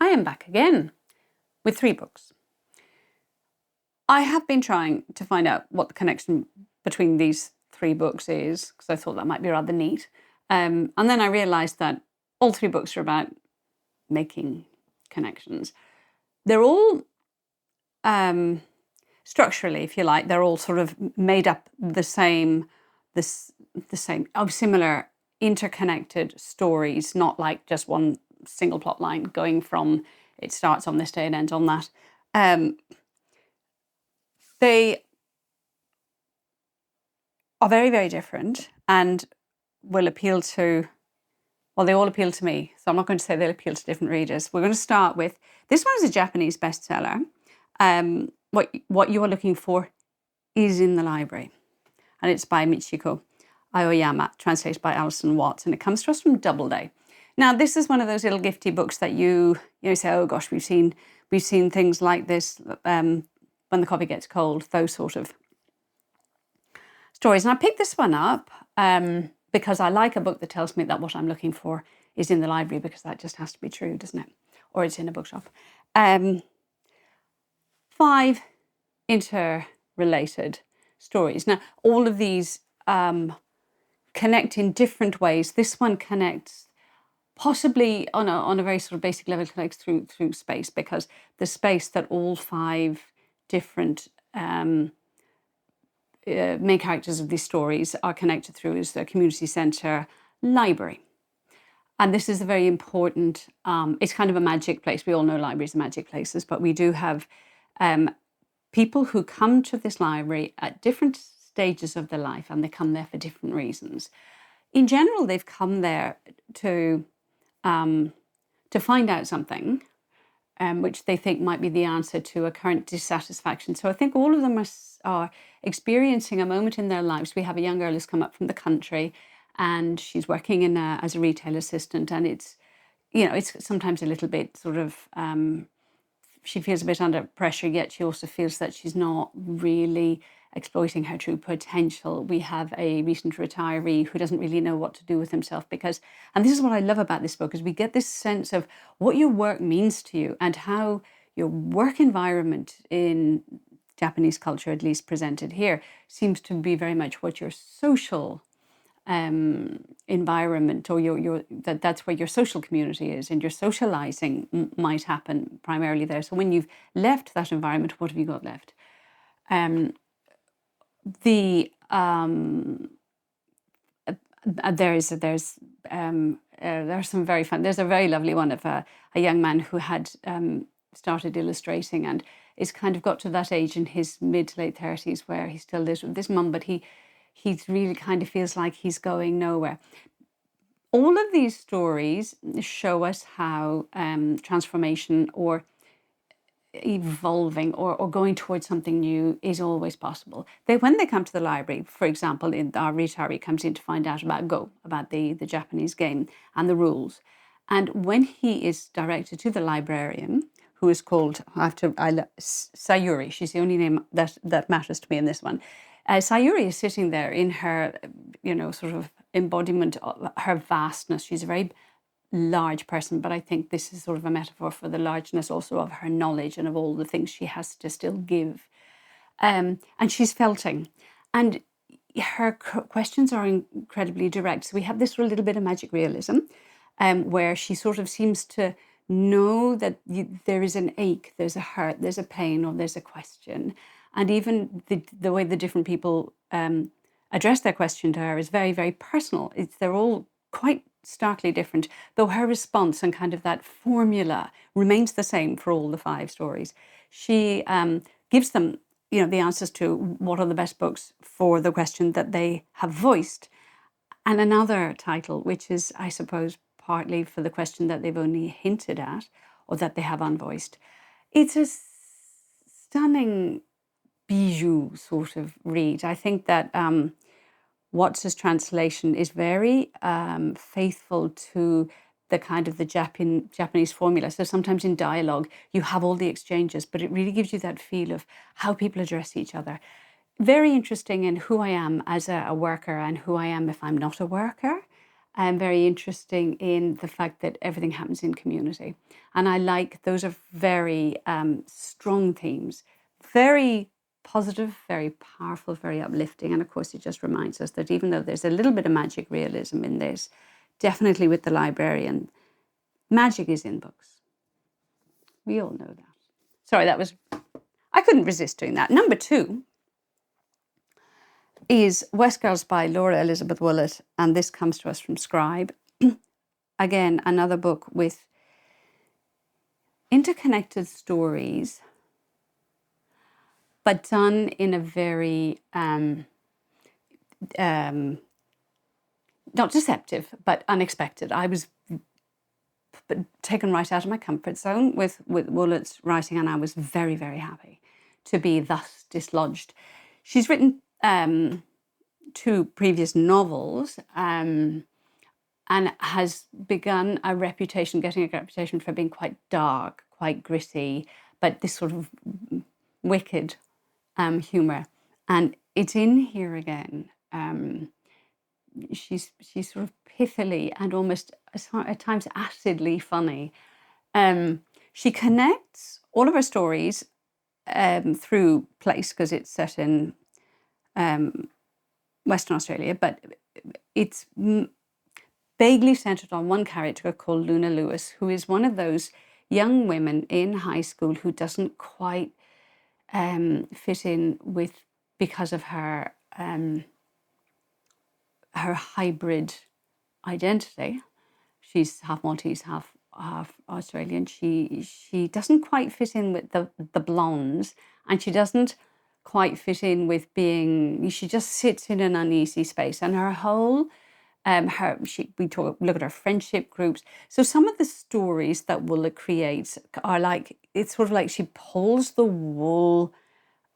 I am back again with 3 books. I have been trying to find out what the connection between these 3 books is, because I thought that might be rather neat. And then I realised that all 3 books are about making connections. They're all structurally, if you like, they're all sort of made up the same of similar interconnected stories, not like just one single plot line going from it starts on this day and ends on that. They are very, very different and will appeal to, well, they all appeal to me. So I'm not going to say they'll appeal to different readers. We're going to start with, this one is a Japanese bestseller. What you are looking for is in the library. And it's by Michiko Aoyama, translated by Alison Watts. And it comes to us from Doubleday. Now, this is one of those little gifty books that you say, oh gosh, we've seen things like this when the coffee gets cold, those sort of stories. And I picked this one up because I like a book that tells me that what I'm looking for is in the library, because that just has to be true, doesn't it? Or it's in a bookshop. 5 interrelated stories. Now, all of these connect in different ways. This one connects possibly on a very sort of basic level, connects through space, because the space that all 5 different main characters of these stories are connected through is the community centre library. And this is a very important, it's kind of a magic place. We all know libraries are magic places, but we do have people who come to this library at different stages of their life, and they come there for different reasons. In general, they've come there to find out something which they think might be the answer to a current dissatisfaction. So I think all of them are experiencing a moment in their lives. We have a young girl who's come up from the country, and she's working as a retail assistant, and it's sometimes a little bit sort of, she feels a bit under pressure, yet she also feels that she's not really exploiting her true potential. We have a recent retiree who doesn't really know what to do with himself, and this is what I love about this book, is we get this sense of what your work means to you and how your work environment in Japanese culture, at least presented here, seems to be very much what your social environment, or that's where your social community is, and your socializing might happen primarily there. So when you've left that environment, what have you got left? There's some very fun. There's a very lovely one of a young man who had started illustrating, and is kind of got to that age in his mid to late 30s where he still lives with this mum, but he really kind of feels like he's going nowhere. All of these stories show us how transformation or evolving or going towards something new is always possible. When they come to the library, for example, our retiree comes in to find out about Go, about the Japanese game and the rules. And when he is directed to the librarian, who is called, Sayuri, she's the only name that matters to me in this one. Sayuri is sitting there in her, sort of embodiment of her vastness. She's a very large person, but I think this is sort of a metaphor for the largeness also of her knowledge and of all the things she has to still give. And she's felting. And her questions are incredibly direct. So we have this little bit of magic realism where she sort of seems to know that there is an ache, there's a hurt, there's a pain, or there's a question. And even the way the different people address their question to her is very, very personal. They're all quite starkly different, though her response and kind of that formula remains the same for all the 5 stories. She gives them, the answers to what are the best books for the question that they have voiced, and another title, which is, I suppose, partly for the question that they've only hinted at or that they have unvoiced. It's a stunning bijou sort of read. I think that Watts's translation is very faithful to the kind of the Japanese formula. So sometimes in dialogue, you have all the exchanges, but it really gives you that feel of how people address each other. Very interesting in who I am as a worker and who I am if I'm not a worker. very interesting in the fact that everything happens in community. And I like, those are very strong themes, very positive, very powerful, very uplifting. And of course, it just reminds us that even though there's a little bit of magic realism in this, definitely with the librarian, magic is in books. We all know that. Sorry, I couldn't resist doing that. Number 2 is West Girls by Laura Elizabeth Woollett, and this comes to us from Scribe. Again, another book with interconnected stories, but done in a very, not deceptive, but unexpected. I was taken right out of my comfort zone with Woolett's writing, and I was very, very happy to be thus dislodged. She's written 2 previous novels, and has begun getting a reputation for being quite dark, quite gritty, but this sort of wicked humour. And it's in here again. She's sort of pithily and almost at times acidly funny. She connects all of her stories through place, because it's set in Western Australia, but it's vaguely centered on one character called Luna Lewis, who is one of those young women in high school who doesn't quite fit in with, because of her her hybrid identity. She's half Maltese, half Australian. She doesn't quite fit in with the blondes, and she doesn't quite fit in with being. She just sits in an uneasy space, and her whole look at her friendship groups. So some of the stories that Woollett creates are like, it's sort of like she pulls the wool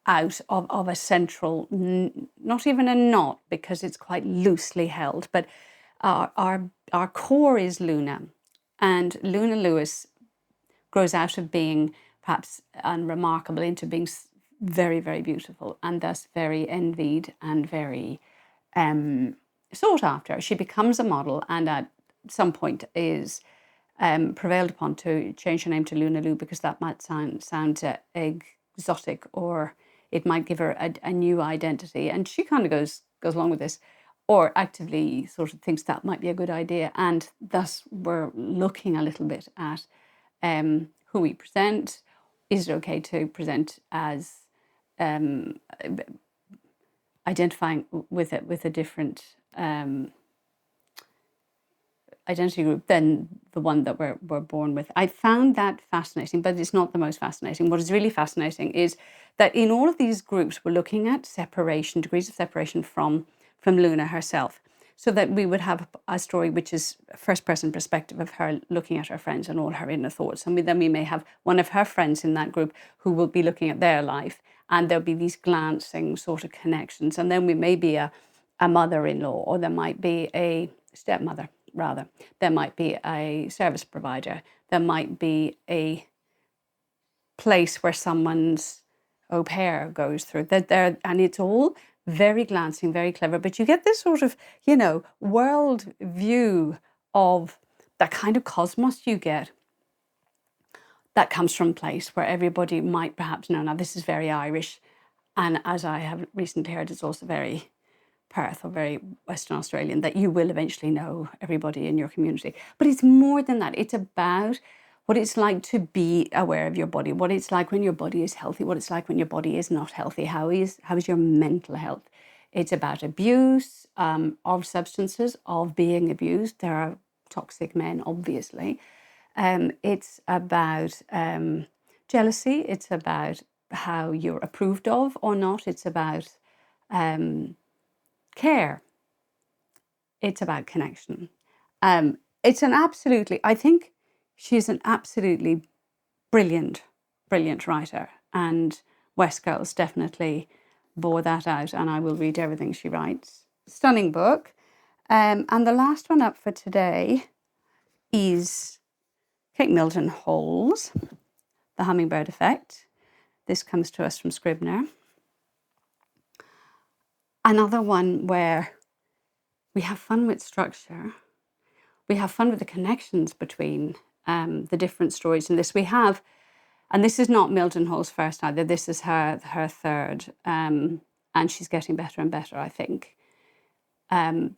out of a central, not even a knot, because it's quite loosely held, but our core is Luna, and Luna Lewis grows out of being perhaps unremarkable into being very, very beautiful, and thus very envied and very sought after. She becomes a model, and at some point is prevailed upon to change her name to Luna Lou, because that might sound exotic, or it might give her a new identity. And she kind of goes along with this, or actively sort of thinks that might be a good idea. And thus we're looking a little bit at who we present. Is it okay to present as identifying with a different identity group than the one that we're born with? I found that fascinating, but it's not the most fascinating. What is really fascinating is that in all of these groups, we're looking at separation, degrees of separation from Luna herself, so that we would have a story which is first-person perspective of her looking at her friends and all her inner thoughts. And then we may have one of her friends in that group who will be looking at their life, and there'll be these glancing sort of connections. And then we may be a mother-in-law, or there might be a stepmother, rather. There might be a service provider. There might be a place where someone's au pair goes through. And it's all very glancing, very clever. But you get this sort of, world view of that kind of cosmos you get that comes from place where everybody might perhaps know, now this is very Irish. And as I have recently heard, it's also very Perth or very Western Australian, that you will eventually know everybody in your community. But it's more than that. It's about what it's like to be aware of your body, what it's like when your body is healthy, what it's like when your body is not healthy, how is your mental health. It's about abuse of substances, of being abused. There are toxic men, obviously. It's about jealousy. It's about how you're approved of or not. It's about care. It's about connection. I think she's an absolutely brilliant writer, and West Girls definitely bore that out, and I will read everything she writes. Stunning book. And the last one up for today is Kate Mildenhall's The Hummingbird Effect. This comes to us from Scribner. Another one where we have fun with structure, we have fun with the connections between the different stories in this. We have, and this is not Mildenhall's first either, this is her third, and she's getting better and better, I think. I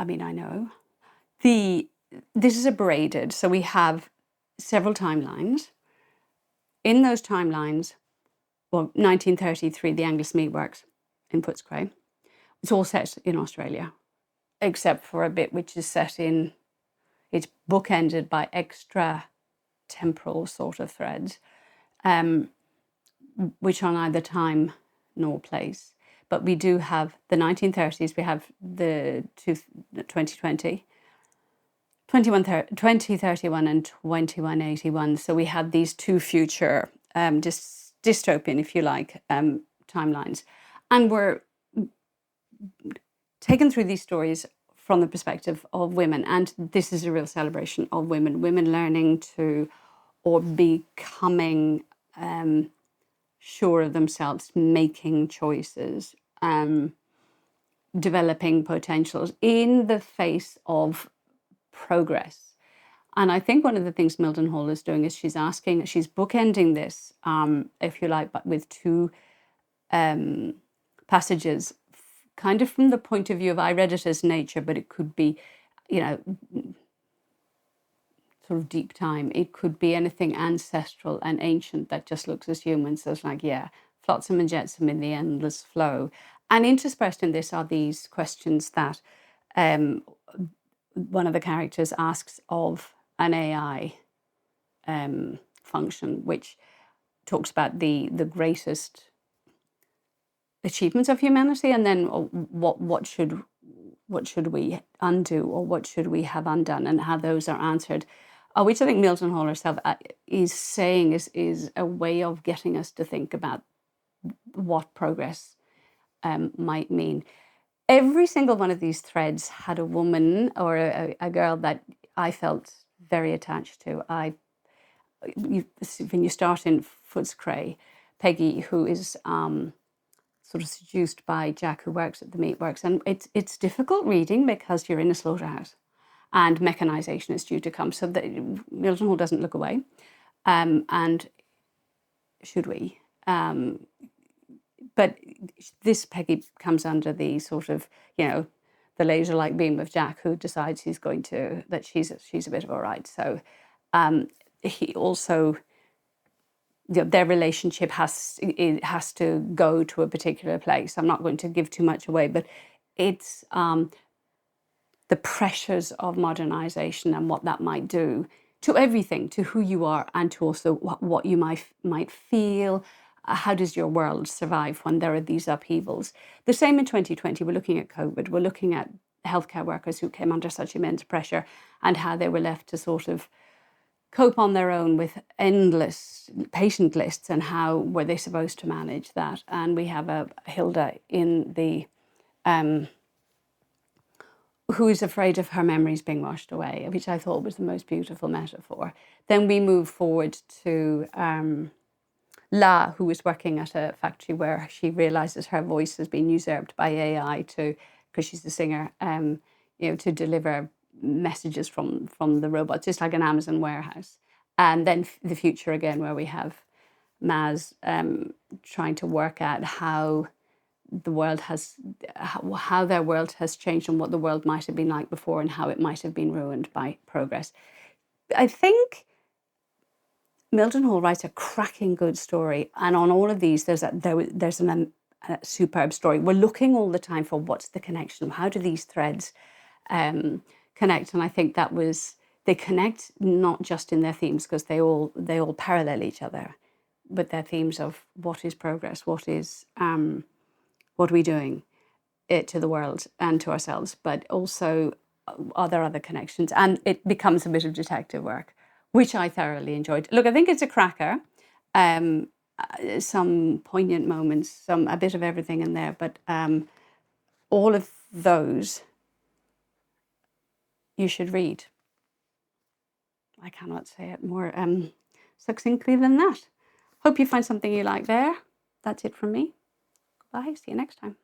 mean, I know. This is a braided, so we have several timelines. In those timelines, well, 1933, the Angus Meatworks in Footscray. It's all set in Australia, except for a bit which is set in, it's bookended by extra temporal sort of threads, which are neither time nor place. But we do have the 1930s, we have the 2020, 2031 and 2181. So we had these two future dystopian, if you like, timelines. And we're taken through these stories from the perspective of women. And this is a real celebration of women learning to, or becoming sure of themselves, making choices, developing potentials in the face of progress. And I think one of the things Mildenhall is doing is she's bookending this, if you like, but with two passages, kind of from the point of view of, I read it as nature, but it could be, sort of deep time. It could be anything ancestral and ancient that just looks as human. So it's like, yeah, flotsam and jetsam in the endless flow. And interspersed in this are these questions that one of the characters asks of an AI function, which talks about the greatest achievements of humanity, and then what should we undo, or what should we have undone, and how those are answered, which I think Mildenhall herself is saying is a way of getting us to think about what progress might mean. Every single one of these threads had a woman or a girl that I felt very attached to. When you start in Footscray, Peggy, who is sort of seduced by Jack, who works at the meatworks, and it's difficult reading because you're in a slaughterhouse, and mechanization is due to come. So Mildenhall doesn't look away, and should we? But this Peggy comes under the sort of, the laser-like beam of Jack, who decides she's a bit of all right. So he also, their relationship has to go to a particular place. I'm not going to give too much away, but it's the pressures of modernization and what that might do to everything, to who you are, and to also what you might feel. How does your world survive when there are these upheavals? The same in 2020. We're looking at COVID. We're looking at healthcare workers who came under such immense pressure and how they were left to sort of cope on their own with endless patient lists, and how were they supposed to manage that? And we have a Hilda in the who is afraid of her memories being washed away, which I thought was the most beautiful metaphor. Then we move forward to La, who is working at a factory where she realizes her voice has been usurped by AI because she's a singer, to deliver messages from the robots, just like an Amazon warehouse. And then the future again, where we have Maz trying to work out how their world has changed, and what the world might have been like before, and how it might have been ruined by progress. I think Mildenhall writes a cracking good story, and on all of these, there's a superb story. We're looking all the time for what's the connection. How do these threads connect? And I think they connect not just in their themes, because they all parallel each other, but their themes of what is progress, what are we doing to the world and to ourselves, but also are there other connections? And it becomes a bit of detective work, which I thoroughly enjoyed. Look, I think it's a cracker. Some poignant moments, a bit of everything in there, but all of those you should read. I cannot say it more succinctly than that. Hope you find something you like there. That's it from me. Bye. See you next time.